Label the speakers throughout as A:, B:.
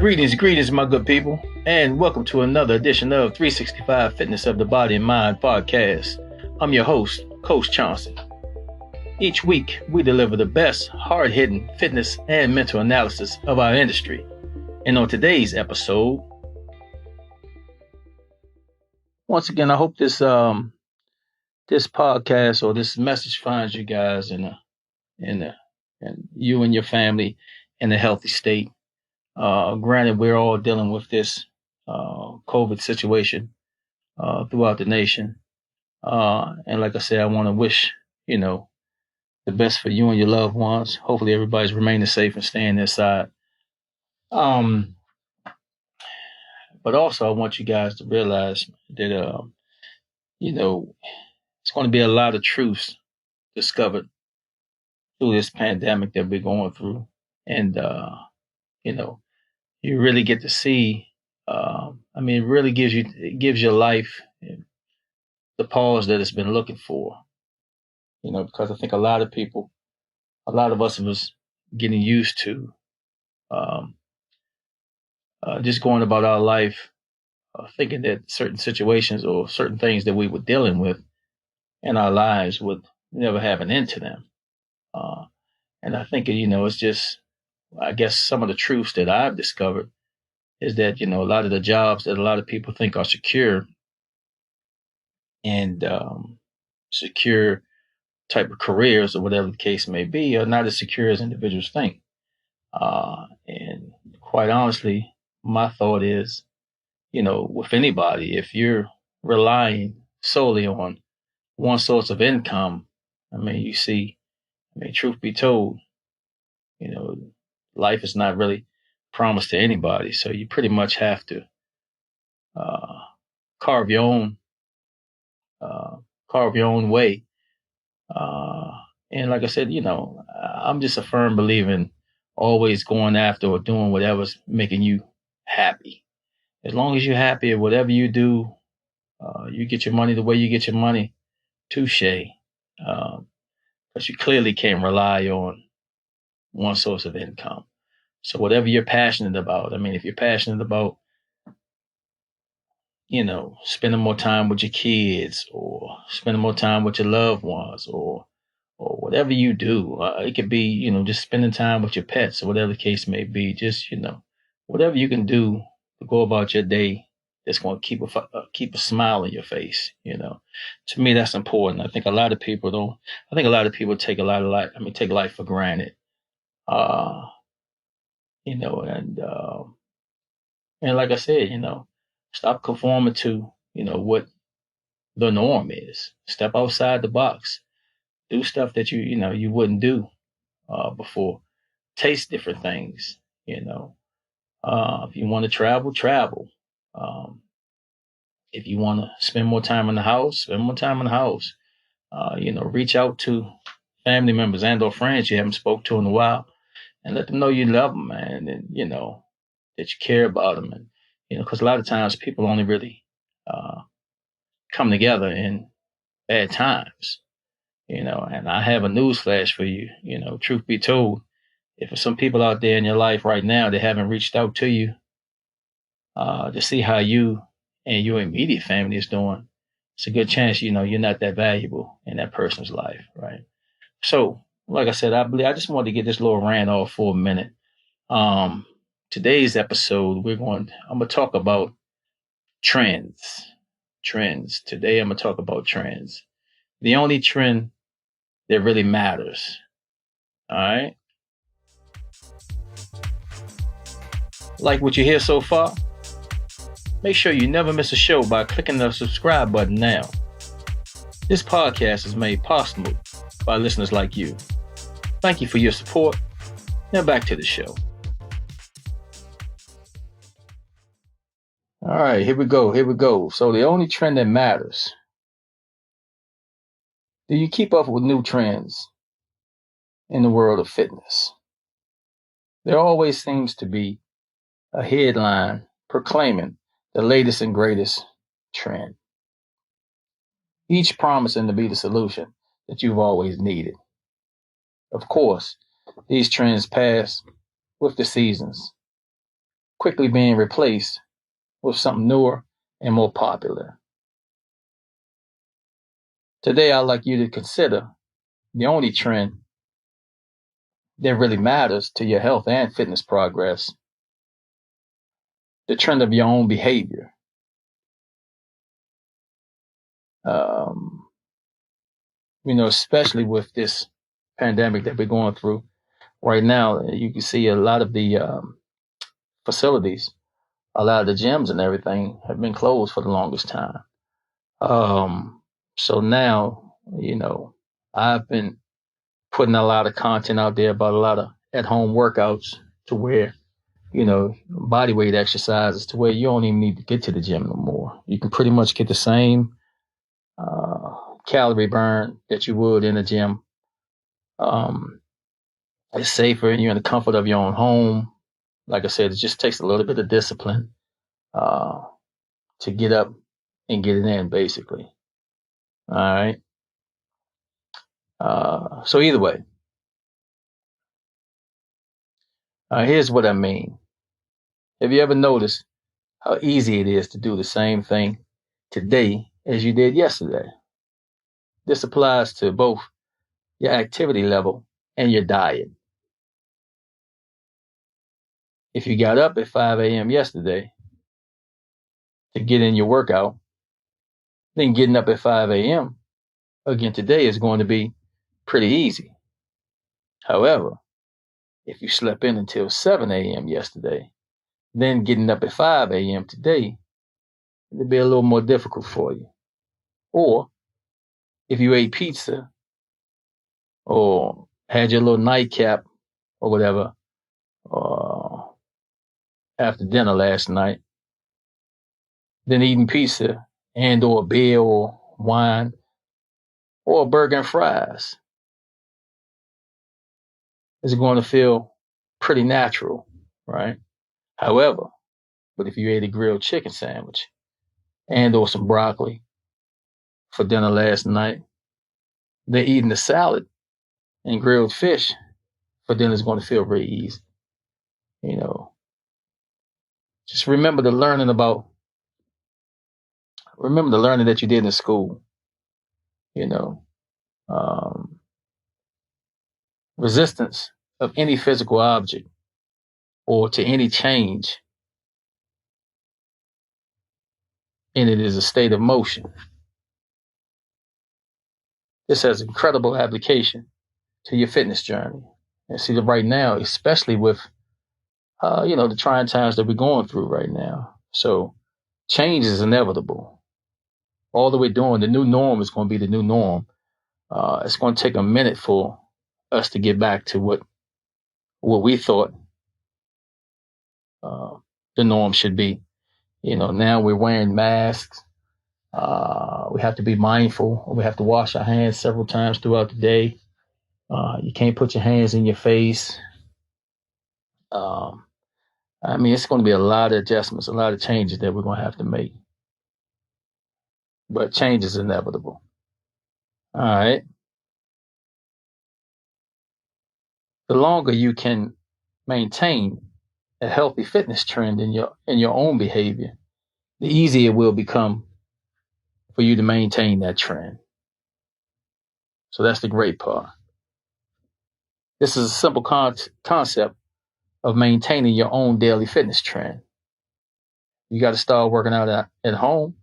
A: Greetings, my good people, and welcome to another edition of 365 Fitness of the Body and Mind podcast. I'm your host, Coach Chauncey. Each week, we deliver the best hard-hitting fitness and mental analysis of our industry. And on today's episode, once again, I hope this podcast or this message finds you guys in you and your family in a healthy state. Granted, we're all dealing with this COVID situation throughout the nation. And like I said, I want to wish, the best for you and your loved ones. Hopefully everybody's remaining safe and staying inside. But also I want you guys to realize that, it's going to be a lot of truths discovered through this pandemic that we're going through. And, you really get to see, it really gives your life the pause that it's been looking for, because I think a lot of us getting used to just going about our life, thinking that certain situations or certain things that we were dealing with in our lives would never have an end to them. And I think, it's just, I guess some of the truths that I've discovered is that, a lot of the jobs that a lot of people think are secure and secure type of careers or whatever the case may be are not as secure as individuals think. And quite honestly, my thought is, with anybody, if you're relying solely on one source of income, truth be told, life is not really promised to anybody. So you pretty much have to carve your own way. And like I said, I'm just a firm believer in always going after or doing whatever's making you happy. As long as you're happy at whatever you do, you get your money the way you get your money, touche. But you clearly can't rely on one source of income. So whatever you're passionate about, if you're passionate about, spending more time with your kids or spending more time with your loved ones or whatever you do, it could be, just spending time with your pets or whatever the case may be, just, whatever you can do to go about your day that's going to keep a smile on your face. To me, that's important. I think a lot of people take take life for granted. And like I said, stop conforming to, what the norm is. Step outside the box. Do stuff that you wouldn't do before. Taste different things. If you want to travel. If you want to spend more time in the house, spend more time in the house. Reach out to family members and or friends you haven't spoke to in a while, and let them know you love them, man, and that you care about them, and because a lot of times people only really come together in bad times. And I have a news flash for you. Truth be told, if there's some people out there in your life right now that haven't reached out to you to see how you and your immediate family is doing, it's a good chance, you're not that valuable in that person's life, right? So, like I said, I just wanted to get this little rant off for a minute. Today's episode, I'm going to talk about trends. Today, I'm going to talk about trends. The only trend that really matters. All right. Like what you hear so far? Make sure you never miss a show by clicking the subscribe button now. This podcast is made possible by listeners like you. Thank you for your support. Now back to the show. All right, here we go. So the only trend that matters. Do you keep up with new trends in the world of fitness? There always seems to be a headline proclaiming the latest and greatest trend, each promising to be the solution that you've always needed. Of course, these trends pass with the seasons. quickly being replaced with something newer and more popular. Today, I'd like you to consider the only trend that really matters to your health and fitness progress, the trend of your own behavior. Um, Especially with this pandemic that we're going through right now, you can see a lot of the facilities, a lot of the gyms and everything have been closed for the longest time. So now, I've been putting a lot of content out there about a lot of at home workouts to where, body weight exercises to where you don't even need to get to the gym no more. You can pretty much get the same uh, calorie burn that you would in a gym. Um, it's safer and you're in the comfort of your own home. Like I said, it just takes a little bit of discipline uh, to get up and get it in, basically. All right. So either way, here's what I mean. Have you ever noticed how easy it is to do the same thing today as you did yesterday? This applies to both your activity level and your diet. If you got up at 5 a.m. yesterday to get in your workout, then getting up at 5 a.m. again today is going to be pretty easy. However, if you slept in until 7 a.m. yesterday, then getting up at 5 a.m. today, it'll be a little more difficult for you. Or if you ate pizza or had your little nightcap or whatever uh, after dinner last night, then eating pizza and or beer or wine or a burger and fries is going to feel pretty natural, right? However, but if you ate a grilled chicken sandwich and or some broccoli for dinner last night, then eating a salad and grilled fish for dinner is going to feel very easy. You know, just remember the learning that you did in school. You know, um, resistance of any physical object or to any change in it is a state of motion. This has incredible application to your fitness journey. And see, right now, especially with the trying times that we're going through right now. So change is inevitable. All that we're doing, the new norm is going to be the new norm. It's going to take a minute for us to get back to what we thought uh, the norm should be. Now we're wearing masks. We have to be mindful. We have to wash our hands several times throughout the day. You can't put your hands in your face. It's going to be a lot of adjustments, a lot of changes that we're going to have to make. But change is inevitable. All right. The longer you can maintain a healthy fitness trend in your own behavior, the easier it will become for you to maintain that trend. So that's the great part. This is a simple concept of maintaining your own daily fitness trend. You got to start working out at home,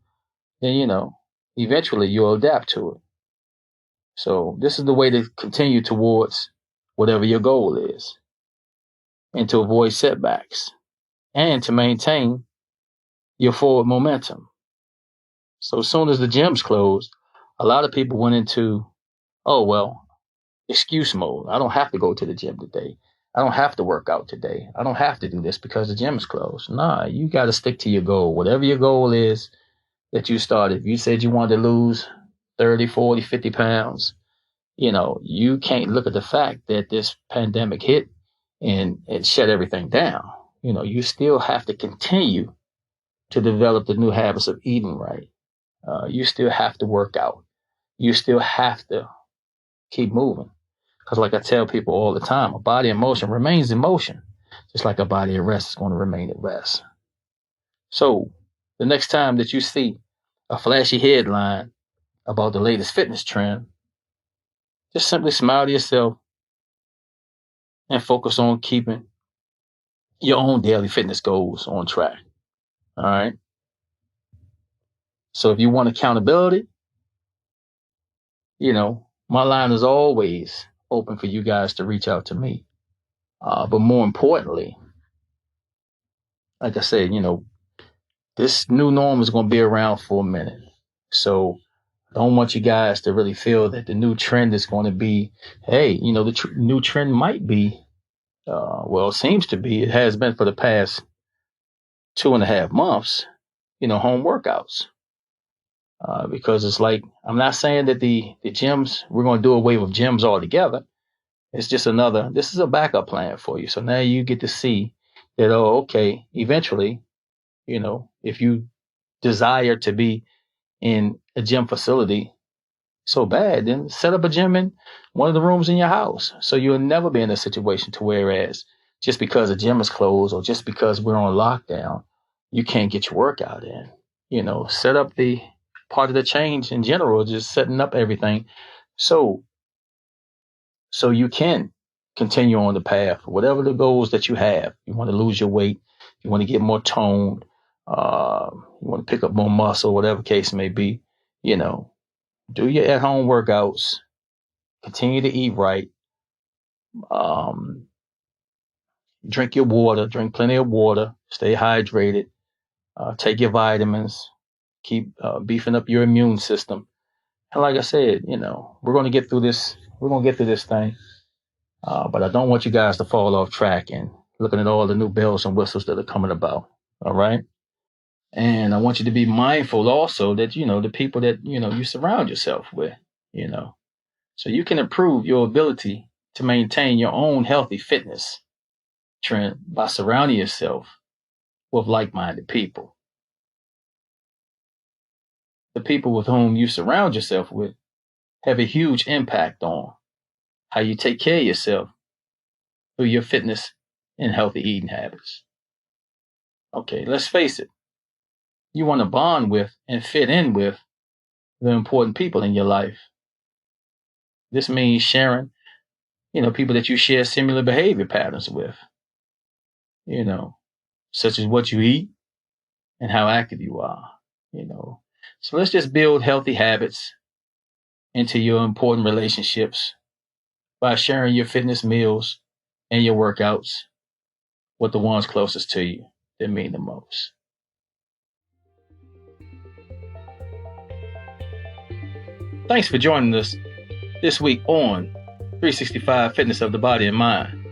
A: then eventually you'll adapt to it. So this is the way to continue towards whatever your goal is, and to avoid setbacks, and to maintain your forward momentum. So as soon as the gyms closed, a lot of people went into, oh, well, excuse mode. I don't have to go to the gym today. I don't have to work out today. I don't have to do this because the gym is closed. Nah, you got to stick to your goal. Whatever your goal is that you started. If you said you wanted to lose 30, 40, 50 pounds, you can't look at the fact that this pandemic hit and it shut everything down. You still have to continue to develop the new habits of eating right. You still have to work out. You still have to keep moving. Because like I tell people all the time, a body in motion remains in motion. Just like a body at rest is going to remain at rest. So the next time that you see a flashy headline about the latest fitness trend, just simply smile to yourself and focus on keeping your own daily fitness goals on track. All right. So if you want accountability, my line is always open for you guys to reach out to me. But more importantly, like I said, this new norm is going to be around for a minute. So I don't want you guys to really feel that the new trend is going to be, hey, the new trend might be, it seems to be, it has been for the past 2.5 months, home workouts. Because it's like, I'm not saying that the gyms, we're going to do away with gyms altogether. It's just this is a backup plan for you. So now you get to see that, okay, eventually, if you desire to be in a gym facility so bad, then set up a gym in one of the rooms in your house. So you'll never be in a situation to whereas just because a gym is closed or just because we're on lockdown, you can't get your workout in. Set up the part of the change in general, just setting up everything. So you can continue on the path, whatever the goals that you have. You want to lose your weight, you want to get more toned, you want to pick up more muscle, whatever case may be, do your at-home workouts, continue to eat right, drink your water, drink plenty of water, stay hydrated, take your vitamins, keep beefing up your immune system. And like I said, we're going to get through this. We're going to get through this thing. But I don't want you guys to fall off track and looking at all the new bells and whistles that are coming about. All right. And I want you to be mindful also that, the people that, you surround yourself with, so you can improve your ability to maintain your own healthy fitness trend by surrounding yourself with like-minded people. The people with whom you surround yourself with have a huge impact on how you take care of yourself through your fitness and healthy eating habits. Okay, let's face it. You want to bond with and fit in with the important people in your life. This means sharing, people that you share similar behavior patterns with, such as what you eat and how active you are, So let's just build healthy habits into your important relationships by sharing your fitness meals and your workouts with the ones closest to you that mean the most. Thanks for joining us this week on 365 Fitness of the Body and Mind.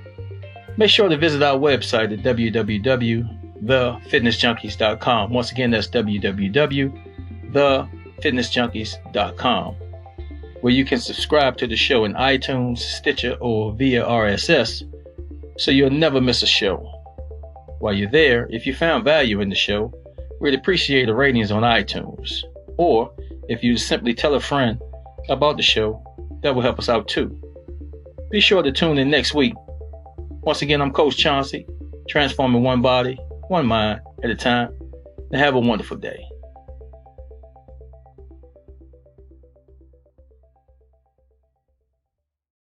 A: Make sure to visit our website at www.thefitnessjunkies.com. Once again, that's www.thefitnessjunkies.com, where you can subscribe to the show in iTunes, Stitcher, or via RSS, so you'll never miss a show. While you're there, if you found value in the show, we'd appreciate the ratings on iTunes. Or if you simply tell a friend about the show, that will help us out too. Be sure to tune in next week. Once again, I'm Coach Chauncey, transforming one body, one mind at a time, and have a wonderful day.